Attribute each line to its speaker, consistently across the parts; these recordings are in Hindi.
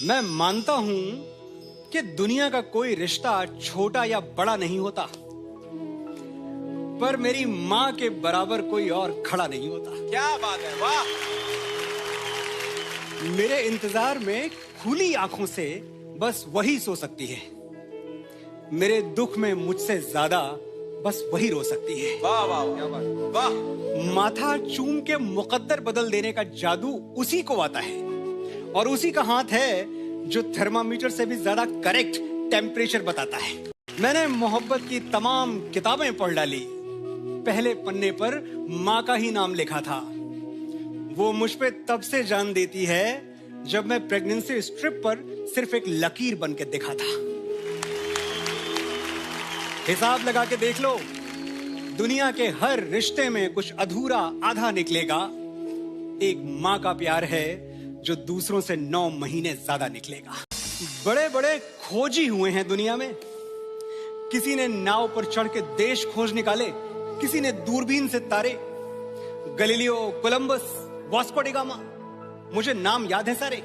Speaker 1: मैं मानता हूं कि दुनिया का कोई रिश्ता छोटा या बड़ा नहीं होता, पर मेरी मां के बराबर कोई और खड़ा नहीं होता।
Speaker 2: क्या बात है, वाह।
Speaker 1: मेरे इंतजार में खुली आंखों से बस वही सो सकती है। मेरे दुख में मुझसे ज्यादा बस वही रो सकती है।
Speaker 2: वाह वाह वाह वाह।
Speaker 1: माथा चूम के मुकद्दर बदल देने का जादू उसी को आता है, और उसी का हाथ है जो थर्मामीटर से भी ज्यादा करेक्ट टेम्परेचर बताता है। मैंने मोहब्बत की तमाम किताबें पढ़ डाली, पहले पन्ने पर माँ का ही नाम लिखा था। वो मुझ पे तब से जान देती है जब मैं प्रेगनेंसी स्ट्रिप पर सिर्फ एक लकीर बन के दिखा था। हिसाब लगा के देख लो, दुनिया के हर रिश्ते में कुछ अधूरा आधा निकलेगा। एक माँ का प्यार है जो दूसरों से 9 महीने ज्यादा निकलेगा। बड़े बड़े खोजी हुए हैं दुनिया में। किसी ने नाव पर चढ़ के देश खोज निकाले, किसी ने दूरबीन से तारे। Galileo, Columbus, Vasco D gamma, मुझे नाम याद है सारे।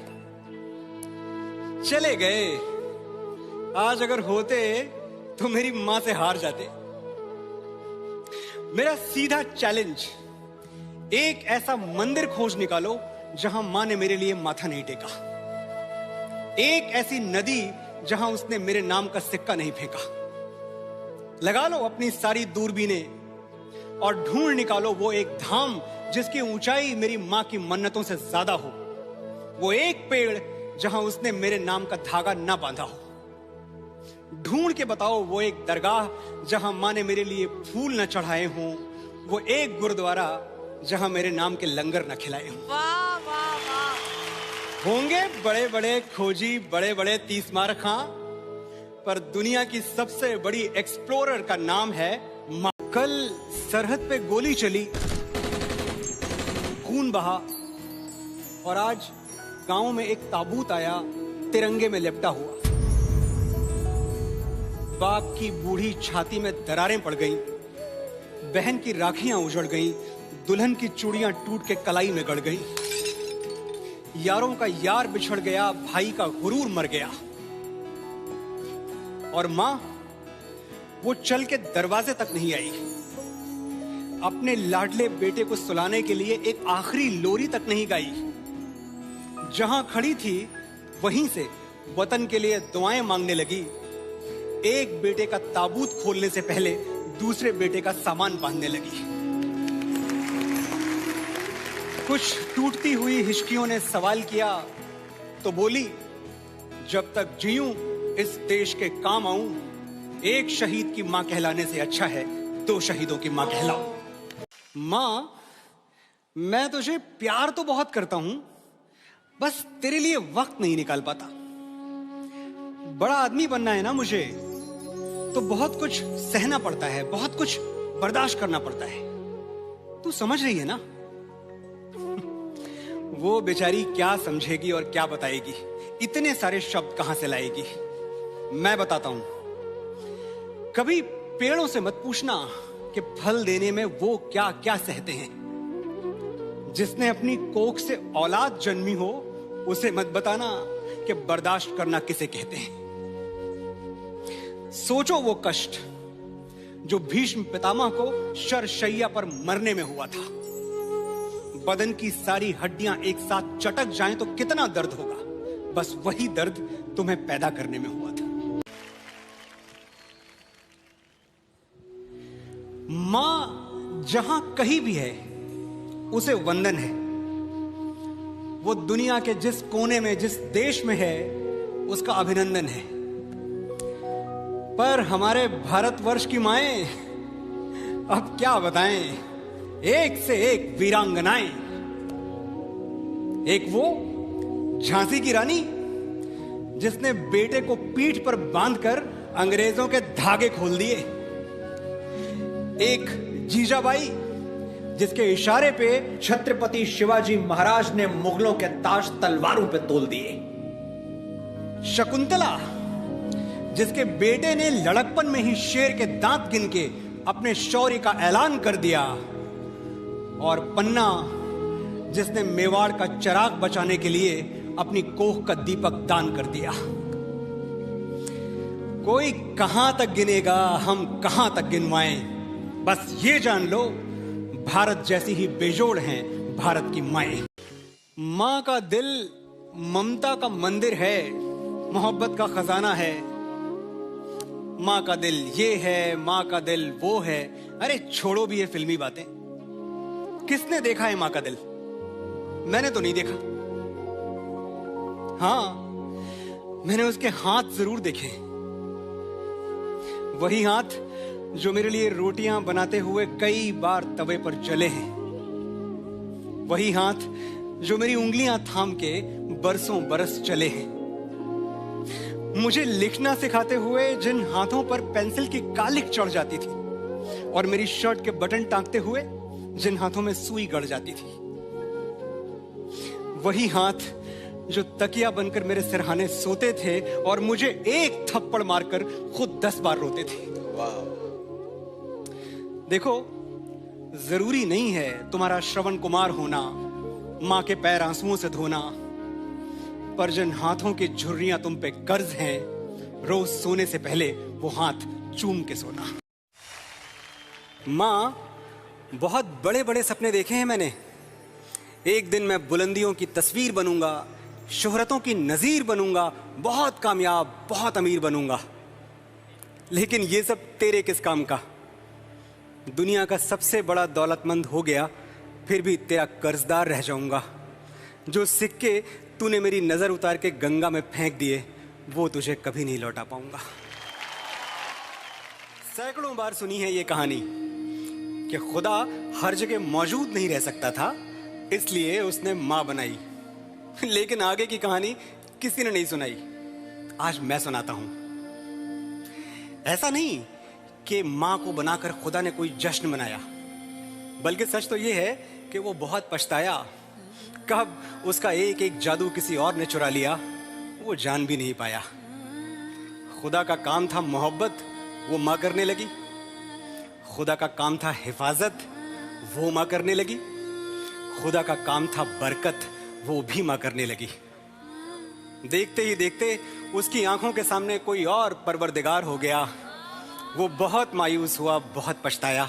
Speaker 1: चले गए। आज अगर होते तो मेरी मां से हार जाते। मेरा सीधा चैलेंज, एक ऐसा मंदिर खोज निकालो जहां मां ने मेरे लिए माथा नहीं टेका। एक ऐसी नदी जहां उसने मेरे नाम का सिक्का नहीं फेंका। लगा लो अपनी सारी दूरबीनें और ढूंढ निकालो वो एक धाम जिसकी ऊंचाई मेरी मां की मन्नतों से ज्यादा हो। वो एक पेड़ जहां उसने मेरे नाम का धागा ना बांधा हो। ढूंढ के बताओ वो एक दरगाह जहां मां ने मेरे लिए फूल न चढ़ाए हों। वो एक गुरुद्वारा जहां मेरे नाम के लंगर न खिलाए हों।
Speaker 3: वाह वाह वाह।
Speaker 1: होंगे बड़े बड़े खोजी, बड़े बड़े 30 मार खां, पर दुनिया की सबसे बड़ी एक्सप्लोरर का नाम है मां। कल सरहद पे गोली चली, खून बहा, और आज गांव में एक ताबूत आया तिरंगे में लिपटा हुआ। बाप की बूढ़ी छाती में दरारें पड़ गईं, बहन की राखियां उजड़ गईं, दुल्हन की चूड़ियां टूट के कलाई में गड़ गईं। यारों का यार बिछड़ गया, भाई का गुरूर मर गया। और मां, वो चल के दरवाजे तक नहीं आई। अपने लाडले बेटे को सुलाने के लिए एक आखिरी लोरी तक नहीं गाई। जहां खड़ी थी वहीं से वतन के लिए दुआएं मांगने लगी। एक बेटे का ताबूत खोलने से पहले दूसरे बेटे का सामान बांधने लगी। कुछ टूटती हुई हिचकियों ने सवाल किया तो बोली, जब तक जीऊं इस देश के काम आऊं, एक शहीद की मां कहलाने से अच्छा है 2 शहीदों की मां कहलाऊं। मां, मैं तुझे प्यार तो बहुत करता हूं, बस तेरे लिए वक्त नहीं निकाल पाता। बड़ा आदमी बनना है ना मुझे, तो बहुत कुछ सहना पड़ता है, बहुत कुछ बर्दाश्त करना पड़ता है। तू समझ रही है ना? वो बेचारी क्या समझेगी और क्या बताएगी, इतने सारे शब्द कहां से लाएगी। मैं बताता हूं। कभी पेड़ों से मत पूछना कि फल देने में वो क्या क्या सहते हैं। जिसने अपनी कोख से औलाद जन्मी हो, उसे मत बताना कि बर्दाश्त करना किसे कहते हैं। सोचो वो कष्ट जो भीष्म पितामह को शरशैया पर मरने में हुआ था। बदन की सारी हड्डियां एक साथ चटक जाएं तो कितना दर्द होगा। बस वही दर्द तुम्हें पैदा करने में हुआ था। मां जहां कहीं भी है उसे वंदन है। वो दुनिया के जिस कोने में, जिस देश में है, उसका अभिनंदन है। पर हमारे भारतवर्ष की माएं, अब क्या बताएं, एक से एक वीरांगनाएं। एक वो झांसी की रानी जिसने बेटे को पीठ पर बांधकर अंग्रेजों के धागे खोल दिए। एक जीजाबाई जिसके इशारे पे छत्रपति शिवाजी महाराज ने मुगलों के ताज तलवारों पे तोल दिए। शकुंतला जिसके बेटे ने लड़कपन में ही शेर के दांत गिन के अपने शौर्य का ऐलान कर दिया। और पन्ना जिसने मेवाड़ का चिराग बचाने के लिए अपनी कोख का दीपक दान कर दिया। कोई कहां तक गिनेगा, हम कहां तक गिनवाएं, बस ये जान लो भारत जैसी ही बेजोड़ हैं भारत की माएं। मां का दिल ममता का मंदिर है, मोहब्बत का खजाना है। मां का दिल ये है, मां का दिल वो है। अरे छोड़ो भी ये फिल्मी बातें। किसने देखा है मां का दिल? मैंने तो नहीं देखा। हाँ, मैंने उसके हाथ जरूर देखे। वही हाथ जो मेरे लिए रोटियां बनाते हुए कई बार तवे पर जले हैं। वही हाथ जो मेरी उंगलियां थाम के बरसों बरस चले हैं। मुझे लिखना सिखाते हुए जिन हाथों पर पेंसिल की कालिक चढ़ जाती थी और मेरी शर्ट के बटन टांगते हुए जिन हाथों में सुई गड़ जाती थी। वही हाथ जो तकिया बनकर मेरे सिरहाने सोते थे और मुझे एक थप्पड़ मारकर खुद 10 बार रोते थे। देखो, जरूरी नहीं है तुम्हारा श्रवण कुमार होना, मां के पैर आंसुओं से धोना, पर जिन हाथों की झुर्रियां तुम पे कर्ज हैं, रोज सोने से पहले वो हाथ चूम के सोना। मां, बहुत बड़े बड़े सपने देखे हैं मैंने। एक दिन मैं बुलंदियों की तस्वीर बनूंगा, शोहरतों की नजीर बनूंगा, बहुत कामयाब, बहुत अमीर बनूंगा। लेकिन ये सब तेरे किस काम का? दुनिया का सबसे बड़ा दौलतमंद हो गया, फिर भी तेरा कर्जदार रह जाऊंगा। जो सिक्के तूने मेरी नजर उतार के गंगा में फेंक दिए, वो तुझे कभी नहीं लौटा पाऊंगा। सैकड़ों बार सुनी है ये कहानी कि खुदा हर जगह मौजूद नहीं रह सकता था, इसलिए उसने मां बनाई। लेकिन आगे की कहानी किसी ने नहीं सुनाई। आज मैं सुनाता हूं। ऐसा नहीं कि मां को बनाकर खुदा ने कोई जश्न मनाया, बल्कि सच तो यह है कि वो बहुत पछताया। कब उसका एक एक जादू किसी और ने चुरा लिया, वो जान भी नहीं पाया। खुदा का काम था मोहब्बत, वो मां करने लगी। खुदा का काम था हिफाजत, वो मां करने लगी। खुदा का काम था बरकत, वो भी मां करने लगी। देखते ही देखते उसकी आंखों के सामने कोई और परवरदिगार हो गया। वो बहुत मायूस हुआ, बहुत पछताया,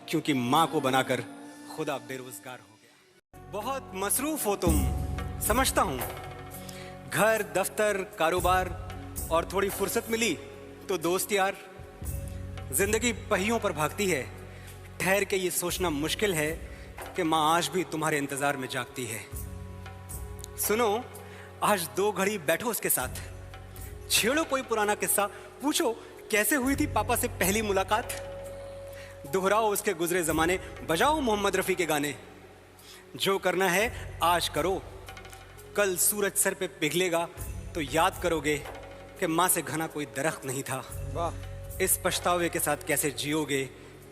Speaker 1: क्योंकि मां को बनाकर खुदा बेरोजगार हो गया। बहुत मसरूफ हो तुम, समझता हूं। घर, दफ्तर, कारोबार और थोड़ी फुर्सत मिली तो दोस्त यार। जिंदगी पहियों पर भागती है। ठहर के ये सोचना मुश्किल है कि मां आज भी तुम्हारे इंतजार में जागती है। सुनो, आज 2 घड़ी बैठो उसके साथ, छेड़ो कोई पुराना किस्सा, पूछो कैसे हुई थी पापा से पहली मुलाकात। दोहराओ उसके गुजरे जमाने, बजाओ मोहम्मद रफी के गाने। जो करना है आज करो, कल सूरज सर पे पिघलेगा तो याद करोगे कि मां से घना कोई दरख्त नहीं था। वाह। इस पछतावे के साथ कैसे जियोगे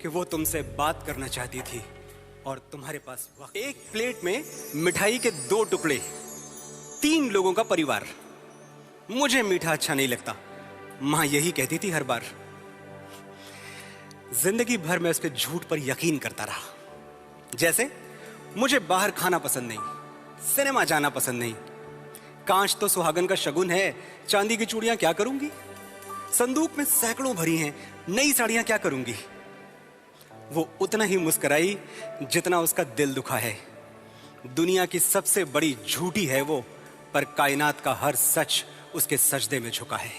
Speaker 1: कि वो तुमसे बात करना चाहती थी और तुम्हारे पास वक्त। एक प्लेट में मिठाई के 2 टुकड़े, 3 लोगों का परिवार। मुझे मीठा अच्छा नहीं लगता, मां यही कहती थी हर बार। जिंदगी भर मैं उसके झूठ पर यकीन करता रहा। जैसे मुझे बाहर खाना पसंद नहीं, सिनेमा जाना पसंद नहीं। कांच तो सुहागन का शगुन है, चांदी की चूड़ियां क्या करूंगी। संदूक में सैकड़ों भरी हैं, नई साड़ियां क्या करूंगी। वो उतना ही मुस्कुराई जितना उसका दिल दुखा है। दुनिया की सबसे बड़ी झूठी है वो, पर कायनात का हर सच उसके सजदे में झुका है।